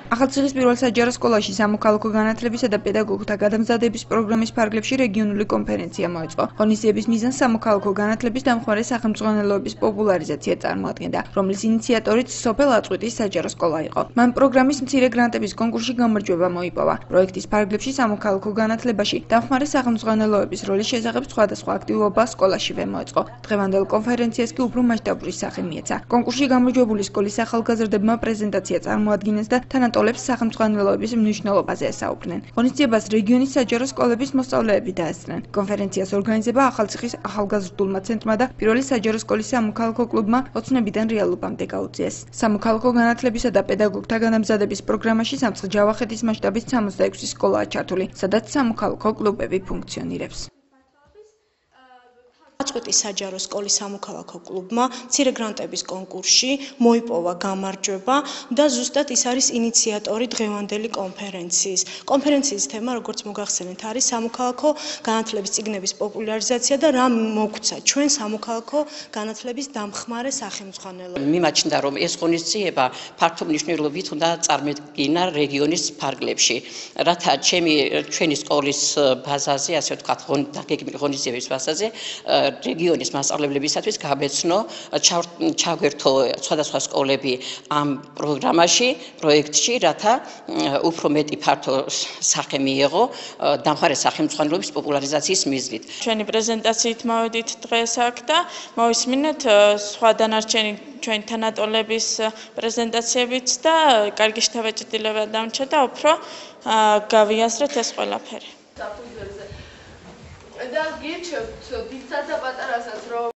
ახალციხის პირველ საჯარო სკოლაში სამოქალაქო განათლებისა და პედაგოგთა გადამზადების პროგრამის ფარგლებში რეგიონული კონფერენცია მოეწყო. ღონისძიების მიზანს სამოქალაქო განათლების დამხმარე სახელმძღვანელოების პოპულარიზაცია წარმოადგენდა, რომლის ინიციატორიც სოფელ აწყვიტის საჯარო სკოლა იყო. მან პროგრამის მცირე გრანტების კონკურსში გამარჯვება მოიპოვა. პროექტის ფარგლებში სამოქალაქო განათლებაში დამხმარე სახელმძღვანელოების როლის შესახებ სხვადასხვა აქტივობა სკოლაშივე მოეწყო. დღევანდელ კონფერენციას კი უფრო მასშტაბური სახე მიეცა. კონკურსში გამარჯვებული სკოლის ახალგაზრდებმა პრეზენტაცია წარმოადგინეს და თანატოლებს სახელმძღვანელოების მნიშვნელობაზე ესაუბრნენ. ღონისძიებას რეგიონის საჯარო სკოლების მოსწავლეები დაესწრნენ. კონფერენციას ორგანიზება ახალციხის ახალგაზრდულმა ცენტრმა და პირველი საჯარო სკოლის სამოქალაქო კლუბმა ოცნებიდან რეალობამდე გაუწიეს. სამოქალაქო განათლებისა და პედაგოგთა გადამზადების პროგრამაში სამცხ ჯავახეთის მასშტაბის 66 სკოლაა ჩართული, სადაც სამოქალაქო კლუბები ფუნქციონირებს. აწყვეტის საჯარო სკოლის სამოქალაქო კლუბმა მცირე გრანტების კონკურსში მოიპოვა გამარჯვება და ზუსტად ის არის ინიციატორი დღევანდელი კონფერენციის. კონფერენციის თემა, როგორც მოგახსენეთ, არის სამოქალაქო განათლების წიგნების პოპულარიზაცია და რა მოგვცა ჩვენ სამოქალაქო განათლების დამხმარე სახელმძღვანელოებს. მიმაჩნდა, რომ ეს ღონისძიება ფართო მნიშვნელობით უნდა წარმედგინა რეგიონის ფარგლებში, რათა ჩვენი სკოლის ბაზაზე, ასე ვთქვათ, დაგეგმილი ღონისძიების ბაზაზე რეგიონის მასწავლებლებისათვის გამეცნო ჩაგვერთო სხვადასხვა სკოლები ამ პროგრამაში, პროექტში, რათა უფრო მეტი ფართო სახე მიეღო დამხმარე სახელმძღვანელოების პოპულარიზაციის მიზნით. ჩვენი პრეზენტაციით მოვედით დღეს აქ და მოვისმინეთ სხვა დანარჩენი ჩვენი თანატოლების პრეზენტაციებიც და კარგი შთაბეჭდილება დამრჩა და უფრო გავიაზრეთ ეს ყველაფერი. და გირჩევთ დიდსაც და პატარასაც რომ